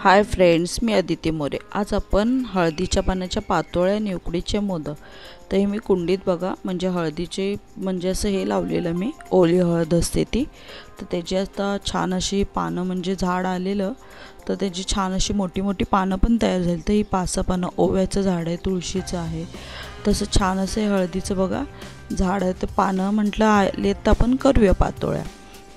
Hi friends, मी अदिती मोरे। आज आपण हळदीच्या पानाच्या पातोळ्या आणि उकडीचे मोदक। तर हे मी कुंडीत बघा, म्हणजे हळदीचे म्हणजे असं हे लावलेलं मी, ओली हळद असते ती। तर त्याची आता छान अशी पानं, म्हणजे झाड आलेलं, तर त्याची छान अशी मोठी मोठी पानं पण तयार झाली। तर ही 5-6 पानं, ओव्याचं झाड आहे, तुळशीचं आहे, तसं छान असं हे हळदीचं बघा झाड आहे। तर पानं म्हटलं आले तर आपण करूया पातोळ्या।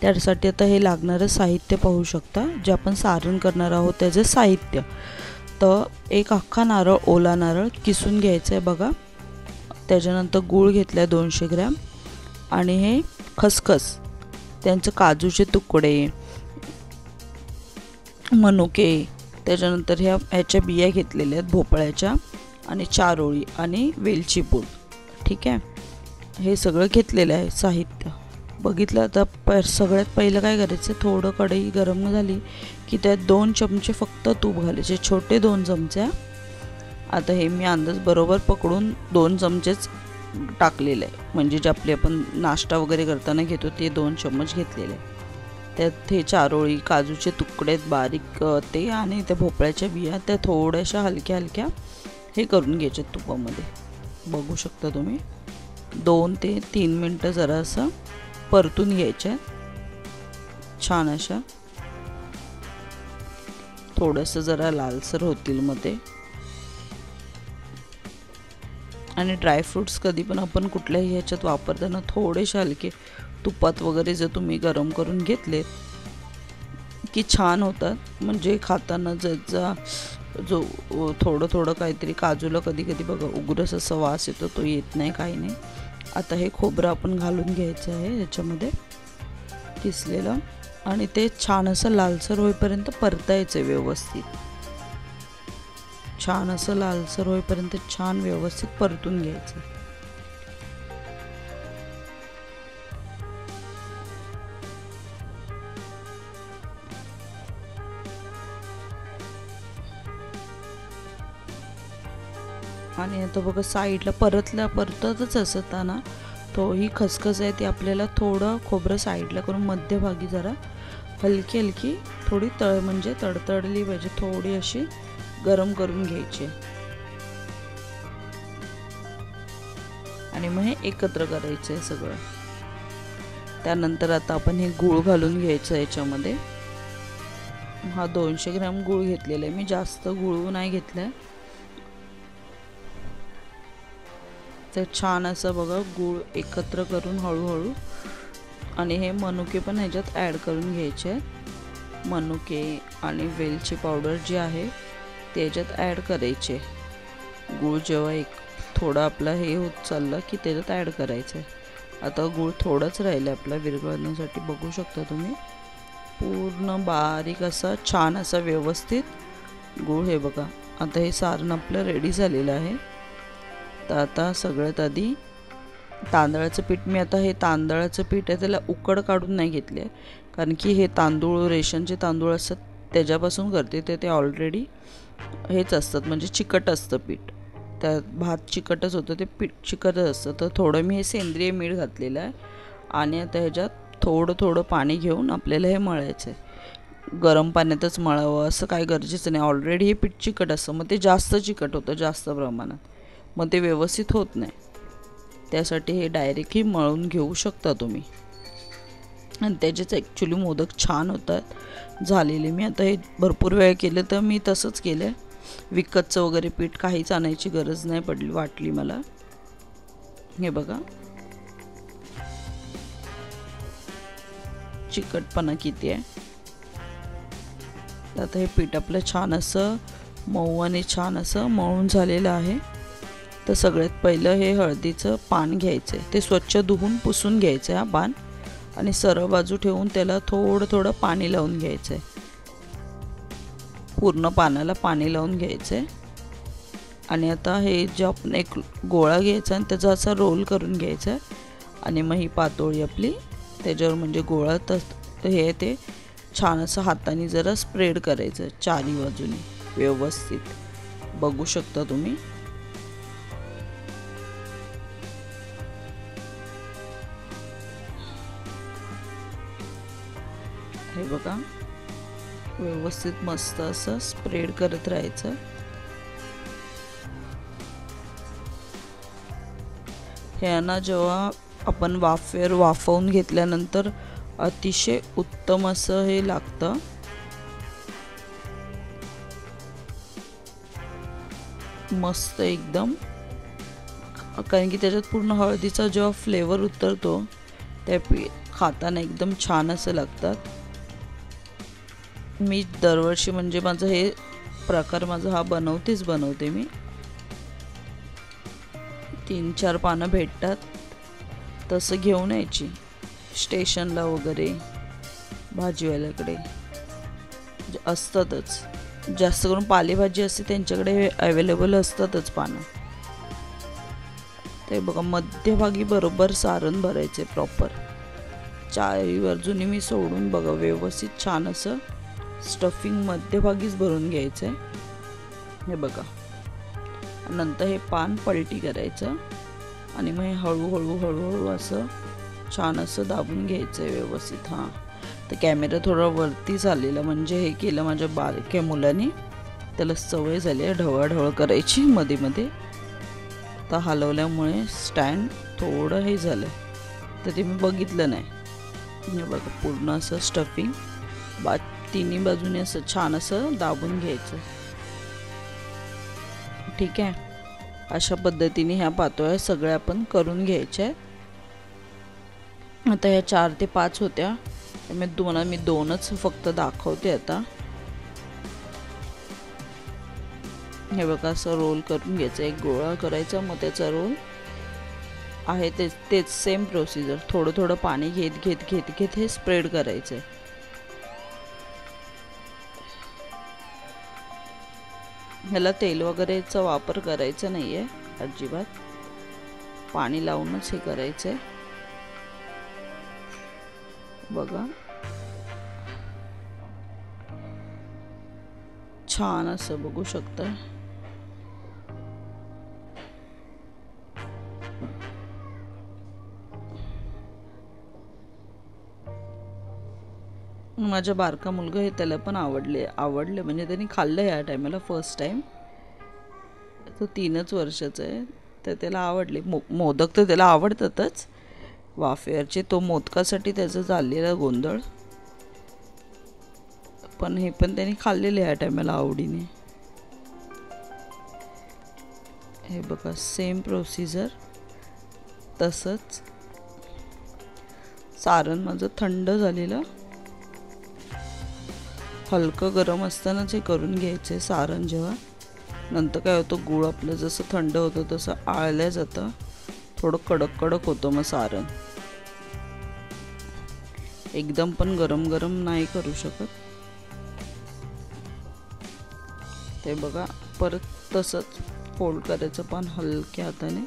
त्यासाठी आता हे लागणारं साहित्य पाहू शकता, जे आपण सारण करणार आहोत त्याचं साहित्य। तर एक अख्खा नारळ, ओला नारळ किसून घ्यायचा आहे बघा। त्याच्यानंतर गूळ घेतला आहे 200 ग्रॅम, आणि हे खसखस, त्यांचे काजूचे तुकडे, मनुके, त्याच्यानंतर ह्याच्या बिया घेतलेल्या आहेत भोपळ्याच्या, आणि चारोळी आणि वेलची पूड। ठीक आहे, हे सगळं घेतलेलं आहे साहित्य। बघितलं आता सगळ्यात पहिलं काय करायचं, थोडं कढई गरम झाली की त्यात 2 चमचे फक्त तूप घालायचे, छोटे 2 चमचे। आता हे मी अंदाज बरोबर पकडून 2 चमचेच टाकलेले आहे, म्हणजे जे आपले आपण नाश्ता वगैरे करताना घेतो ते 2 चम्मच घेतलेले आहे। त्यात हे चारोळी, काजूचे तुकडे बारीक ते, आणि त्या भोपळ्याच्या बिया त्या थोड्याशा हलक्या हलक्या हे करून घ्यायचे तुपामध्ये। बघू शकता तुम्ही 2 ते 3 मिनटं जरा असं परतून घ्यायच्या, छान अशा, थोडंसं जरा लालसर होतील मध्ये। आणि ड्रायफ्रूट्स कधी पण आपण कुठल्याही ह्याच्यात वापरताना थोडेसे हलके तुपात वगैरे जर तुम्ही गरम करून घेतलेत की छान होतात, म्हणजे खाताना ज्याचा जो थोडं थोडं काहीतरी, काजूला कधी कधी बघा उग्रस असा वास येतो, तो येत नाही, काही नाही। आता हे खोबरं आपण घालून घ्यायचं आहे याच्यामध्ये किसलेलं, आणि ते छान असं लालसर होईपर्यंत परतायचं व्यवस्थित। छान असं लालसर होईपर्यंत छान व्यवस्थित परतून घ्यायचं। आणि आता बघा साईडला परततच असताना तो ही खसखस आहे ती आपल्याला थोडं खोबरं साईडला करून मध्यभागी जरा हलकी हलकी थोडी म्हणजे तडतडली पाहिजे, थोडी अशी गरम करून घ्यायची, आणि मग हे एकत्र करायचं आहे सगळं। त्यानंतर आता आपण हे गूळ घालून घ्यायचं याच्यामध्ये। हा 200 ग्रॅम गूळ घेतलेला आहे मी, जास्त गूळ नाही घेतलाय। तर छान असं बघा गूळ एकत्र करून हळूहळू, आणि हे मनुके पण ह्याच्यात ॲड करून घ्यायचे आहेत। मनुके आणि वेलची पावडर जी आहे ते ह्याच्यात ॲड करायचे। गूळ जेव्हा एक थोडं आपलं हे होत चाललं की त्याच्यात ॲड करायचं आहे। आता गूळ थोडंच राहिलं आपला विरघळण्यासाठी, बघू शकता तुम्ही पूर्ण बारीक असा छान असा व्यवस्थित गूळ। हे बघा आता हे सारण आपलं रेडी झालेलं आहे। तर आता सगळ्यात आधी तांदळाचं पीठ, मी आता हे तांदळाचं पीठ आहे त्याला उकड काढून नाही घेतले, कारण की हे तांदूळ रेशनचे तांदूळ असतात त्याच्यापासून करते, ते ऑलरेडी हेच असतात, म्हणजे चिकट असतं पीठ, त्यात भात चिकटच होतं, ते पीठ चिकटच असतं। तर थोडं मी हे सेंद्रिय मीठ घातलेलं आहे, आणि आता ह्याच्यात थोडं थोडं पाणी घेऊन आपल्याला हे मळायचं आहे। गरम पाण्यातच मळावं असं काही गरजेचं नाही, ऑलरेडी हे पीठ चिकट असतं, मग ते जास्त चिकट होतं जास्त प्रमाणात, मग ते व्यवस्थित होत नाही। त्यासाठी हे डायरेक्टली मळून घेऊ शकता तुम्ही, आणि त्याचेच ॲक्च्युली मोदक छान होतात झालेले। मी आता हे भरपूर वेळ केलं तर मी तसंच केलं, विकतचं वगैरे पीठ काहीच आणायची गरज नाही वाटली मला। हे बघा चिकटपणा किती आहे। आता हे पीठ आपलं छान असं मऊ आणि छान असं मळून झालेलं आहे। तर सगळ्यात पहिलं हे हळदीचं पान घ्यायचं आहे, ते स्वच्छ धुवून पुसून घ्यायचं आहे हा पान, आणि सरळ बाजू ठेवून त्याला थोडं थोडं पाणी लावून घ्यायचं आहे, पूर्ण पानाला पाणी लावून घ्यायचं आहे। आणि आता हे जे आपण एक गोळा घ्यायचा आणि त्याचा असा रोल करून घ्यायचा आहे, आणि मग ही पातोळी आपली त्याच्यावर, म्हणजे गोळा तर हे ते छान असं हाताने जरा स्प्रेड करायचं चारी बाजूने व्यवस्थित, बघू शकता तुम्ही। हे बघा व्यवस्थित मस्त असं स्प्रेड करत राहायचं. हे ना जेव्हा आपण वाफेवर वाफवून घेतल्यानंतर अतिशय उत्तम असं हे लागतं. मस्त एकदम, कारण की त्याच्यात पूर्ण हळदीचा जेव्हा फ्लेवर उतरतो त्या खाताना एकदम छान असं लागतात. मी दरवर्षी म्हणजे माझं हे प्रकार हा बनवते मी. 3-4 पानं भेटतात तसं घेऊन यायची स्टेशनला वगैरे, भाजीवाल्याकडे असतातच. जास्त करून पालेभाजी असते त्यांच्याकडे अवेलेबल असतातच पानं. ते बघा मध्यभागी बरोबर सारण भरायचे प्रॉपर. 4 बाजूनी मी सोडून बघा व्यवस्थित छान असं स्टफिंग मध्यभागीच भरून घ्यायचं आहे. हे बघा, नंतर हे पान पलटी करायचं आणि मग हे हळूहळू असं छान असं दाबून घ्यायचं आहे व्यवस्थित. हां, तर कॅमेरा थोडा वरती झालेला म्हणजे हे केलं माझ्या बारक्या मुलाने, त्याला सवय झाली आहे ढवळाढवळ करायची मध्ये मध्ये. तर हलवल्यामुळे स्टँड थोडं हे झालं तर ते मी बघितलं नाही. हे बघा पूर्ण असं स्टफिंग तिन्ही बाजूने असं छान असं दाबून घ्यायचं. ठीक आहे, अशा पद्धतीने ह्या पातोळ्या सगळ्या आपण करून घ्यायच्या. आता ह्या 4 ते 5 होत्या, त्यामुळे मी 2च फक्त दाखवते आता. हे बघा असं रोल करून घ्यायचं, एक गोळा करायचा, मग त्याचा रोल आहे तेच सेम प्रोसिजर. थोडं पाणी घेत हे स्प्रेड करायचं. ह्याला तेल वगैरेचा वापर करायचा नाहीये अजिबात, पाणी लावूनच हे करायचंय. बघा छान असं बघू शकता. माझा बारका मुलगा हे त्याला पण आवडले म्हणजे त्यांनी खाल्लं या टायमाला फर्स्ट टाइम. तो 3च वर्षाचा आहे, तर त्याला आवडले. मोदक तर त्याला आवडतातच वाफेवरचे, तो मोदकासाठी त्याचं चाललेला गोंधळ, पण हे पण त्यांनी खाल्लेले या टायमाला आवडीने. हे बघा सेम प्रोसिजर तसंच. सारण माझं थंड झालेलं, हलकं गरम असतानाच हे करून घ्यायचे सारण. जेव्हा नंतर काय होतं, गूळ आपलं जसं थंड होतं तसं आळल्या जातं, थोडं कडक होतं मग सारण. एकदम पण गरम नाही करू शकत. ते बघा परत तसंच फोल्ड करायचं पान हलक्या हाताने,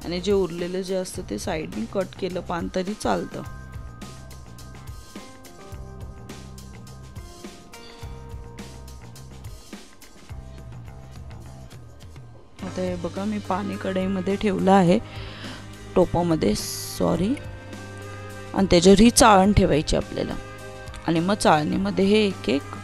आणि जे उरलेलं जे असतं ते साईडने कट केलं पान तरी चालतं. आता हे बघा मी पाणी कढईमध्ये ठेवलं आहे, टोपामध्ये सॉरी, आणि त्याच्यावर ही चाळण ठेवायची आपल्याला. आणि मग चाळणीमध्ये हे एक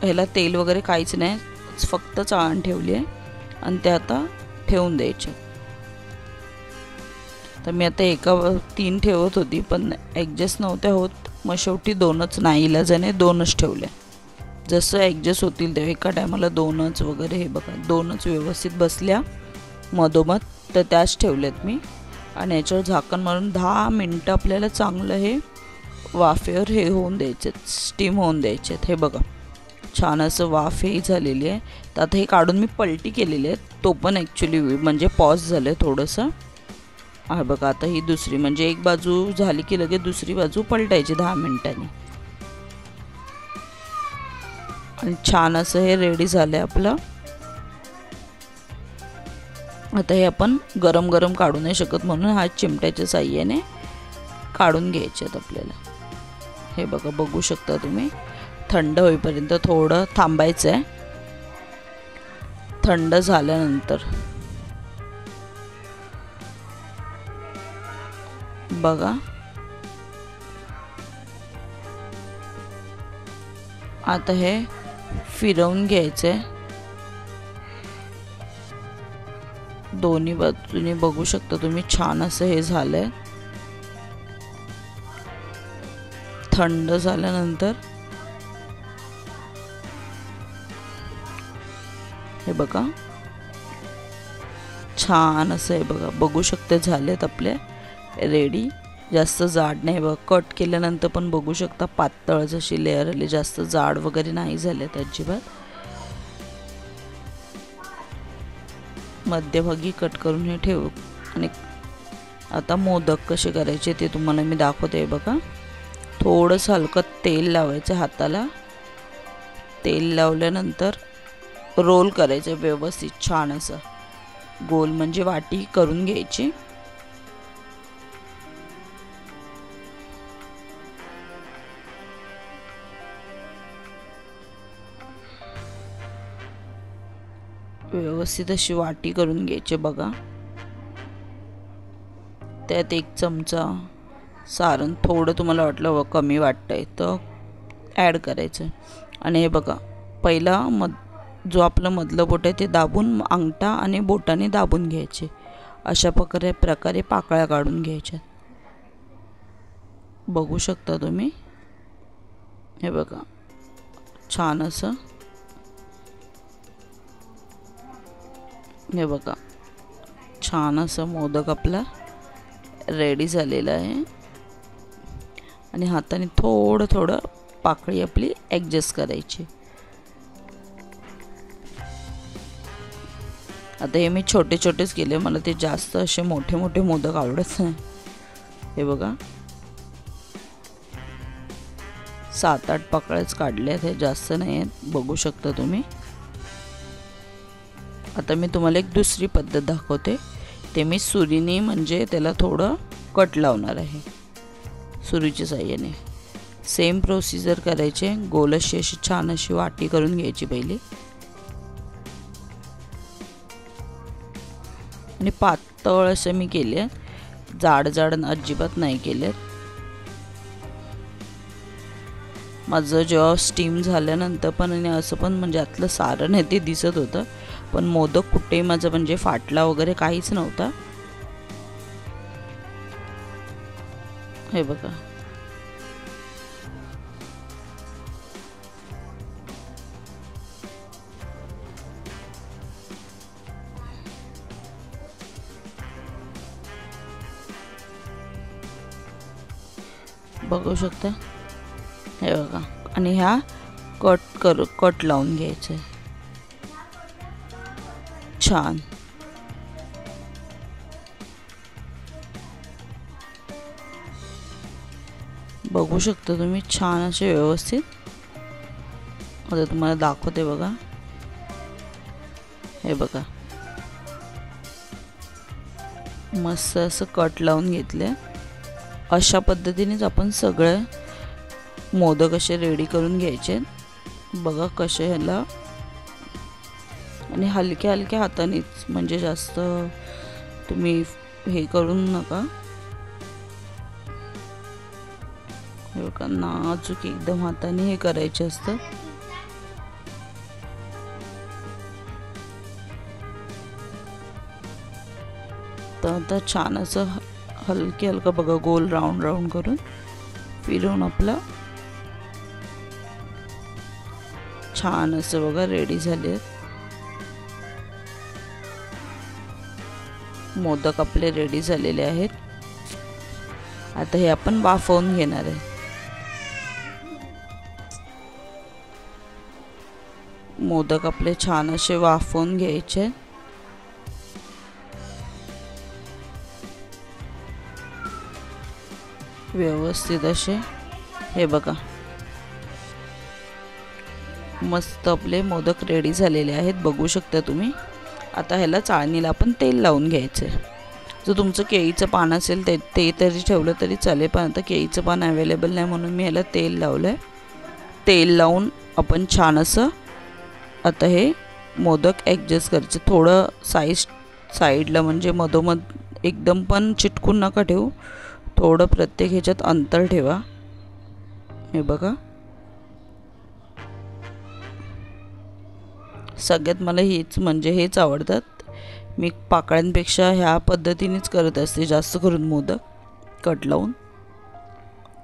ह्याला तेल वगैरे काहीच नाही, फक्त चाळण ठेवली आहे आणि ते आता ठेवून द्यायचे. तर मी आता 3 ठेवत होती पण ॲडजस्ट नव्हत्या होत, मग शेवटी 2च नाईलाजाने 2च ठेवले. जसं ॲडजस्ट होतील तेव्हा एका टायमाला 2च वगैरे. हे बघा 2च व्यवस्थित बसल्या मधोमध, तर त्याच ठेवल्यात मी. आणि याच्यावर झाकण मारून 10 मिनटं आपल्याला चांगलं हे वाफेवर हे होऊन द्यायचे, स्टीम होऊन द्यायचे. हे बघा छान असं वाफ हे झालेली आहे. तर आता हे काढून मी पलटी केलेली आहे, तो पण ॲक्च्युली म्हणजे पॉज झालं आहे थोडंसं. हा बघा आता ही दुसरी, म्हणजे एक बाजू झाली की लगेच दुसरी बाजू पलटायची 10 मिनिटांनी. आणि छान असं हे रेडी झालं आहे आपलं. आता हे आपण गरम काढू नाही शकत, म्हणून हा चिमट्याच्या साहाय्याने काढून घ्यायचे आहेत आपल्याला. हे बघा बघू शकता तुम्ही. थंड होईपर्यंत थोडं थांबायचं आहे. थंड झाल्यानंतर बघा आता हे फिरवून घ्यायचे, दोन्ही बाजूने बघू शकता तुम्ही छान असं हे झालंय। थंड झाल्यानंतर हे बघा छान असं आहे बघा, बघू शकते झालेत आपले रेडी। जास्त जाड नाही बघा, कट केल्यानंतर पण बघू शकता पातळ जशी लेअर आली, जास्त जाड वगैरे नाही झालेत अजिबात। मध्यभागी कट करून हे ठेवू। आणि आता मोदक कसे करायचे ते तुम्हाला मी दाखवते बघा। थोडंसं हलकं तेल लावायचं हाताला, तेल लावल्यानंतर रोल करायचं व्यवस्थित छान असं गोल, म्हणजे वाटी करून घ्यायची। व्यवस्थित अशी वाटी करून घ्यायची बघा। त्यात 1 चमचा सारण, थोडं तुम्हाला वाटलं कमी वाटतंय तर ॲड करायचं। आणि हे बघा पहिला जो आपलं मधलं बोट आहे ते दाबून अंगठा आणि बोटाने दाबून घ्यायचे। अशा प्रकारे पाकळ्या काढून घ्यायच्या, बघू शकता तुम्ही। हे बघा छान असं, हे बघा छान असं मोदक आपला रेडी झालेला आहे। आणि हाताने थोडं थोडं पाकळी आपली ॲडजस्ट करायची। आता हे मी छोटे छोटेच केले, मला ते जास्त असे मोठे मोठे मोदक आवडत नाही। हे बघा 7-8 पाकळ्याच काढल्या, ते जास्त नाही आहेत, बघू शकता तुम्ही। आता मी तुम्हाला एक दुसरी पद्धत दाखवते, ते मी सुरीने म्हणजे त्याला थोडं कट लावणार आहे सुरीच्या साहाय्याने। सेम प्रोसिजर करायचे, गोल अशी छान अशी वाटी करून घ्यायची पहिली, आणि पातळ असे मी केले, जाड अजिबात नाही केले। माझं जेव्हा स्टीम झाल्यानंतर पण आणि असं पण म्हणजे आतलं सारण आहे ते दिसत होतं, पण मोदक कुठेही माझं म्हणजे फाटला वगैरे काहीच नव्हता। हे बघा बघू शकता, हे बघा। आणि ह्या कट लावून घ्यायचे छान। बघू शकता तुम्ही छान असे व्यवस्थित। आता तुम्हाला दाखवते बघा, हे बघा मस्त असं कट लावून घेतले। अशा पद्धतीनेच आपण सगळे मोदक असे रेडी करून घ्यायचे बघा कसे ह्याला। आणि हलक्या हलक्या हातानेच, म्हणजे जास्त तुम्ही हे करू नका। हे बघा नाजूक एकदम हाताने हे करायचे असतं। तर आता छान असं हलकं बघा गोल राऊंड करून फिरवून आपला छान असं बघा रेडी झाले मोदक आपले रेडी झालेले आहेत। आता हे आपण वाफवून घेणार आहे। मोदक आपले छान असे वाफवून घ्यायचे। व्यवस्थित असे, हे बघा मस्त आपले मोदक रेडी झालेले आहेत, बघू शकता तुम्ही। आता ह्याला चाळणीला आपण तेल लावून घ्यायचं। जर तुमचं केळीचं पान असेल ते तरी ठेवलं तरी चालेल, पण आता केळीचं पान अवेलेबल नाही म्हणून मी ह्याला तेल लावलंय। तेल लावून आपण छान असं आता हे मोदक ॲडजस्ट करायचे, थोडं साईडला, म्हणजे मधोमध एकदम पण चिटकून नका ठेवू, थोडं प्रत्येक ह्याच्यात अंतर ठेवा। हे बघा सगळ्यात मला हेच आवडतात। मी पाकळ्यांपेक्षा ह्या पद्धतीनेच करत असते जास्त करून मोदक कट लावून।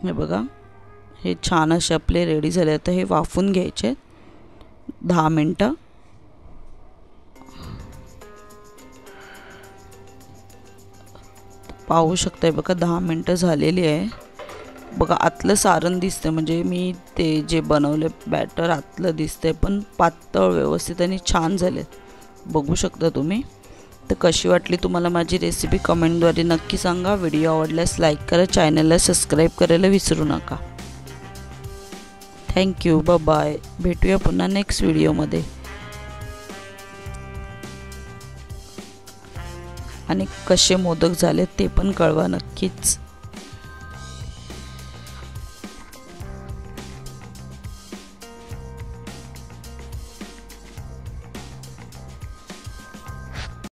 हे बघा, हे छान असे आपले रेडी झाले। आता हे वाफून घ्यायचे 10 मिनिटं। पाहू शकताय बघा 10 मिनिटं झालेली आहे। बघा आतलं सारण दिसतं, म्हणजे मी ते जे बनवले बॅटर आतलं दिसतंय, पण पातळ व्यवस्थित आणि छान झाले बघू शकता तुम्ही। तर कशी वाटली तुम्हाला माझी रेसिपी कमेंटद्वारे नक्की सांगा। व्हिडिओ आवडल्यास लाईक करा, चॅनलला सबस्क्राईब करायला विसरू नका। Thank you, bye bye. भेटूया पुन्हा नेक्स्ट व्हिडिओमध्ये। आणि कसे मोदक झाले ते पण कळवा नक्कीच।